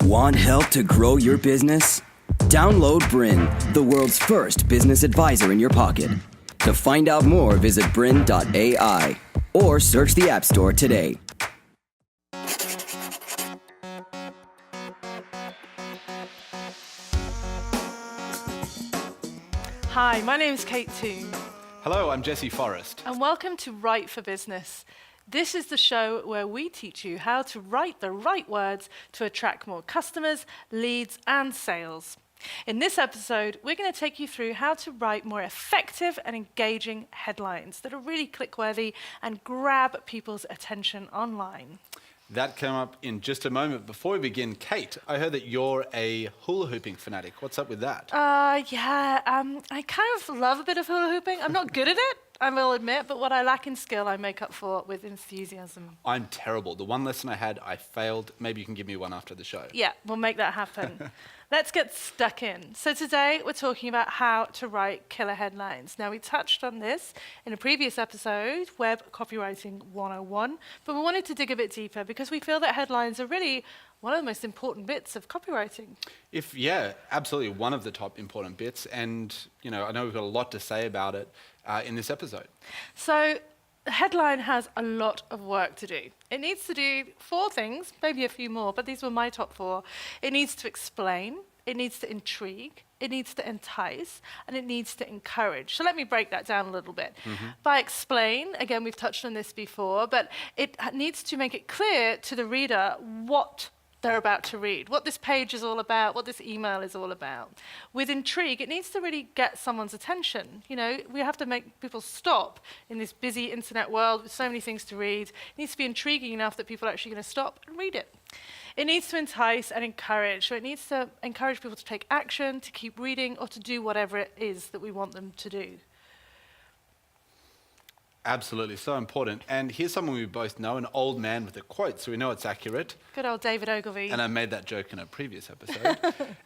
Want help to grow your business? Download BRiN, the world's first business advisor in your pocket. To find out more, visit BRiN.ai or search the App Store today. Hi, my name is Kate Toon. Hello, I'm Jesse Forrest. And welcome to Write for Business. This is the show where we teach you how to write the right words to attract more customers, leads, and sales. In this episode, we're going to take you through how to write more effective and engaging headlines that are really click-worthy and grab people's attention online. That came up in just a moment. Before we begin, Kate, I heard that you're a hula hooping fanatic. What's up with that? I kind of love a bit of hula hooping. I'm not good at it, I will admit, but what I lack in skill, I make up for with enthusiasm. I'm terrible. The one lesson I had, I failed. Maybe you can give me one after the show. Yeah, we'll make that happen. Let's get stuck in. So today we're talking about how to write killer headlines. Now we touched on this in a previous episode, Web Copywriting 101, but we wanted to dig a bit deeper because we feel that headlines are really one of the most important bits of copywriting. Yeah, absolutely one of the top important bits. And, I know we've got a lot to say about it in this episode. So the headline has a lot of work to do. It needs to do 4 things, maybe a few more, but these were my top 4. It needs to explain, it needs to intrigue, it needs to entice, and it needs to encourage. So let me break that down a little bit. By explain, again, we've touched on this before, but it needs to make it clear to the reader what they're about to read, what this page is all about, what this email is all about. With intrigue, it needs to really get someone's attention. We have to make people stop in this busy internet world with so many things to read. It needs to be intriguing enough that people are actually going to stop and read it. It needs to entice and encourage. So it needs to encourage people to take action, to keep reading, or to do whatever it is that we want them to do. Absolutely, so important. And here's someone we both know, an old man with a quote, so we know it's accurate. Good old David Ogilvy. And I made that joke in a previous episode.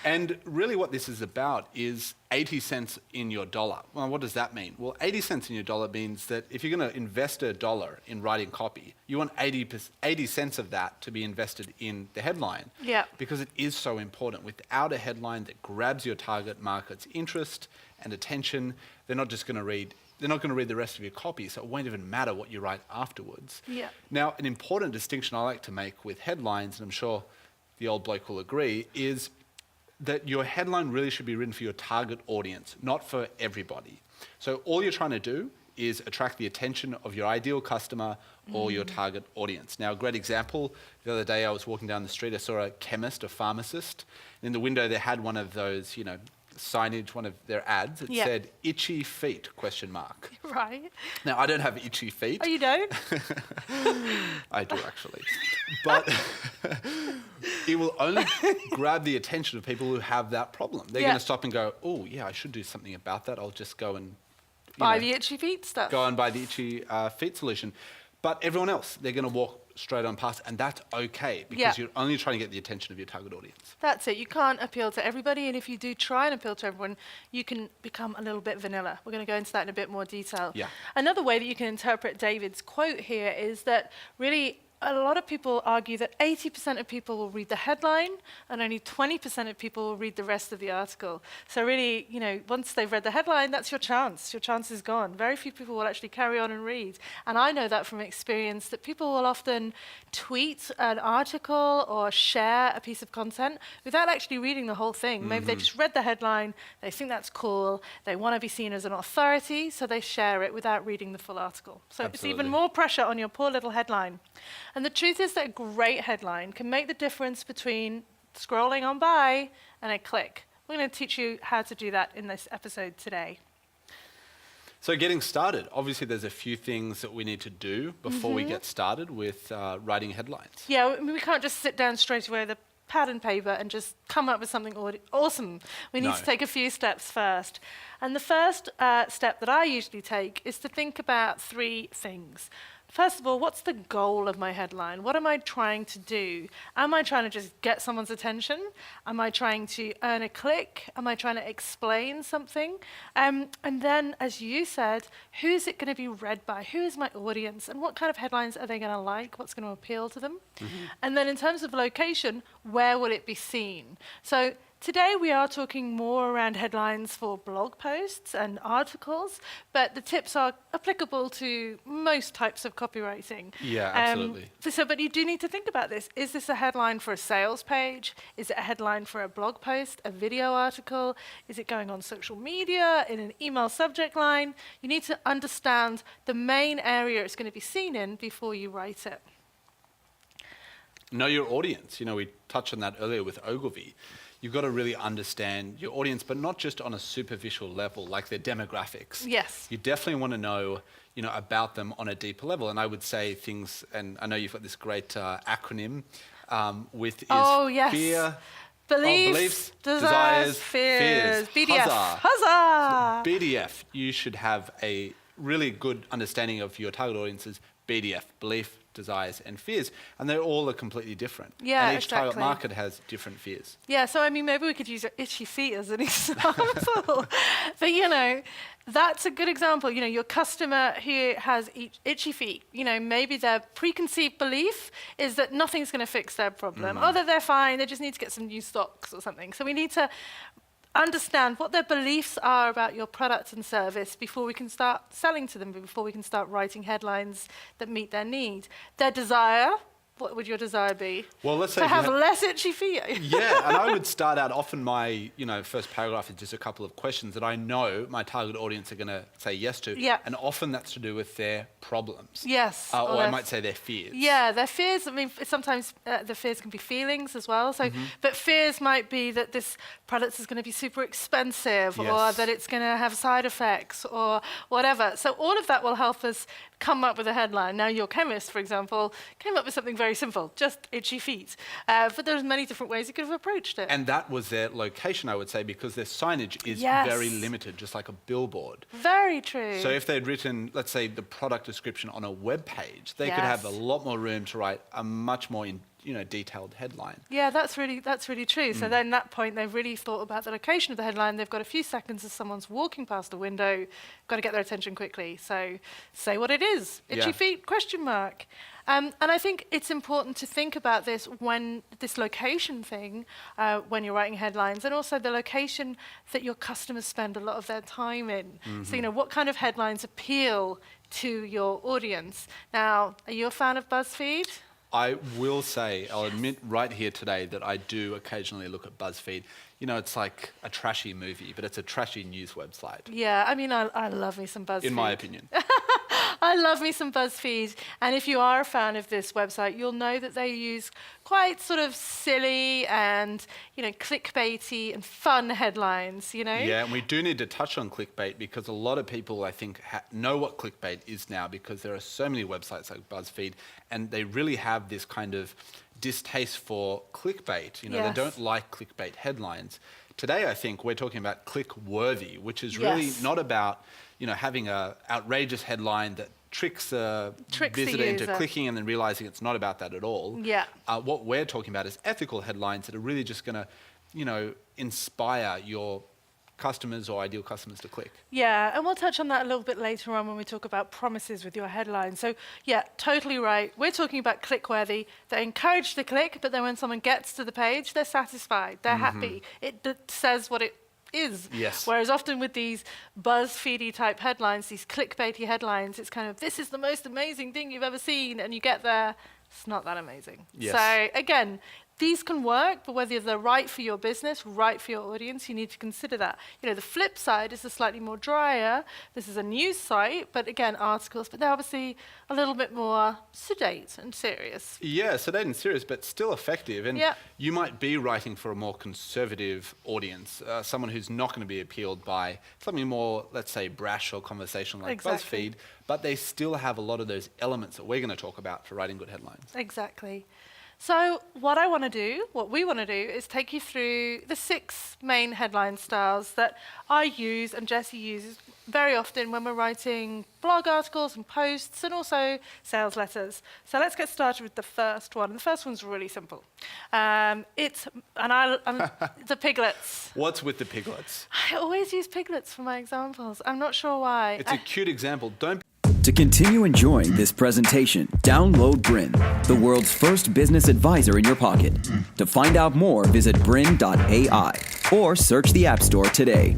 And really what this is about is 80 cents in your dollar. Well, what does that mean? Well, 80 cents in your dollar means that if you're going to invest $1 in writing copy, you want 80 cents of that to be invested in the headline. Yeah. Because it is so important. Without a headline that grabs your target market's interest and attention, they're not going to read the rest of your copy, so it won't even matter what you write afterwards. Yeah. Now, an important distinction I like to make with headlines, and I'm sure the old bloke will agree, is that your headline really should be written for your target audience, not for everybody. So all you're trying to do is attract the attention of your ideal customer or your target audience. Now, a great example, the other day I was walking down the street, I saw a chemist, a pharmacist, and in the window they had one of those, signage, one of their ads, it said, itchy feet, ? Right. Now, I don't have itchy feet. Oh, you don't? I do, actually. But it will only grab the attention of people who have that problem. They're going to stop and go, oh, yeah, I should do something about that. I'll just go and buy the itchy feet stuff. Go and buy the itchy feet solution. But everyone else, they're going to walk straight on past, and that's okay because you're only trying to get the attention of your target audience. That's it. You can't appeal to everybody, and if you do try and appeal to everyone, you can become a little bit vanilla. We're going to go into that in a bit more detail. Yeah. Another way that you can interpret David's quote here is that really a lot of people argue that 80% of people will read the headline and only 20% of people will read the rest of the article. So really, once they've read the headline, that's your chance. Your chance is gone. Very few people will actually carry on and read. And I know that from experience that people will often tweet an article or share a piece of content without actually reading the whole thing. Maybe they just read the headline, they think that's cool, they want to be seen as an authority, so they share it without reading the full article. So it's even more pressure on your poor little headline. And the truth is that a great headline can make the difference between scrolling on by and a click. We're going to teach you how to do that in this episode today. So getting started, obviously there's a few things that we need to do before we get started with writing headlines. Yeah, we can't just sit down straight away with a pad and paper and just come up with something awesome. We need to take a few steps first. And the first step that I usually take is to think about 3 things. first of all, what's the goal of my headline? What am I trying to do? Am I trying to just get someone's attention? Am I trying to earn a click? Am I trying to explain something? And then, as you said, who's it going to be read by? Who is my audience? And what kind of headlines are they going to like? What's going to appeal to them? And then in terms of location, where will it be seen? So today we are talking more around headlines for blog posts and articles, but the tips are applicable to most types of copywriting. Yeah, absolutely. But you do need to think about this. Is this a headline for a sales page? Is it a headline for a blog post, a video article? Is it going on social media, in an email subject line? You need to understand the main area it's going to be seen in before you write it. Know your audience. We touched on that earlier with Ogilvy. You've got to really understand your audience, but not just on a superficial level, like their demographics. Yes. You definitely want to know, about them on a deeper level. And I would say things, and I know you've got this great acronym with yes. fear, Beliefs, desires, fears. BDF. Huzzah! So BDF, you should have a really good understanding of your target audience's BDF, belief, desires, and fears. And they all are completely different. Yeah, and each target exactly. market has different fears. Yeah, so maybe we could use itchy feet as an example. But that's a good example. Your customer who has itchy feet, maybe their preconceived belief is that nothing's going to fix their problem, or that they're fine, they just need to get some new stocks or something. So we need to understand what their beliefs are about your product and service before we can start selling to them, before we can start writing headlines that meet their need. Their desire, what would your desire be? Well, let's say to have less itchy feet. Yeah, and I would start out, often my first paragraph is just a couple of questions that I know my target audience are going to say yes to. Yeah. And often that's to do with their problems. Yes. Or I might say their fears. Yeah, their fears. Sometimes the fears can be feelings as well. So, but fears might be that this product is going to be super expensive, or that it's going to have side effects, or whatever. So all of that will help us come up with a headline. Now, your chemist, for example, came up with something very simple, just itchy feet. But there's many different ways you could have approached it. And that was their location, I would say, because their signage is very limited, just like a billboard. Very true. So if they'd written, let's say, the product description on a web page, they could have a lot more room to write a much more detailed headline. Yeah, that's really true. So then at that point, they've really thought about the location of the headline. They've got a few seconds as someone's walking past a window, got to get their attention quickly. So say what it is. Itchy feet, question mark. And I think it's important to think about this location thing, when you're writing headlines, and also the location that your customers spend a lot of their time in. So, what kind of headlines appeal to your audience? Now, are you a fan of BuzzFeed? I will say, I'll admit right here today that I do occasionally look at BuzzFeed. It's like a trashy movie, but it's a trashy news website. Yeah, I love me some BuzzFeed. In my opinion. I love me some BuzzFeed. And if you are a fan of this website, you'll know that they use quite sort of silly and, clickbaity and fun headlines, Yeah, and we do need to touch on clickbait because a lot of people, I think, know what clickbait is now because there are so many websites like BuzzFeed and they really have this kind of distaste for clickbait. They don't like clickbait headlines. Today, I think we're talking about click-worthy, which is really not about, having a outrageous headline that tricks a visitor into clicking and then realizing it's not about that at all. Yeah. What we're talking about is ethical headlines that are really just going to, inspire your customers or ideal customers to click. Yeah, and we'll touch on that a little bit later on when we talk about promises with your headline. So, yeah, totally right. We're talking about click-worthy. They encourage the click, but then when someone gets to the page, they're satisfied. They're happy. It says what it is. Yes. Whereas often with these BuzzFeedy type headlines, these clickbaity headlines, it's kind of, this is the most amazing thing you've ever seen, and you get there, it's not that amazing. Yes. So, again, these can work, but whether they're right for your business, right for your audience, you need to consider that. The flip side is a slightly more drier. This is a news site, but again, articles, but they're obviously a little bit more sedate and serious. Yeah, sedate and serious, but still effective. And you might be writing for a more conservative audience, someone who's not going to be appealed by something more, let's say, brash or conversational like BuzzFeed, but they still have a lot of those elements that we're going to talk about for writing good headlines. Exactly. So what we want to do is take you through the 6 main headline styles that I use and Jesse uses very often when we're writing blog articles and posts and also sales letters. So let's get started with the first one. The first one's really simple. It's the piglets. What's with the piglets? I always use piglets for my examples. I'm not sure why. It's a cute example. Don't. To continue enjoying this presentation, download BRiN, the world's first business advisor in your pocket. To find out more, visit BRiN.ai or search the App Store today.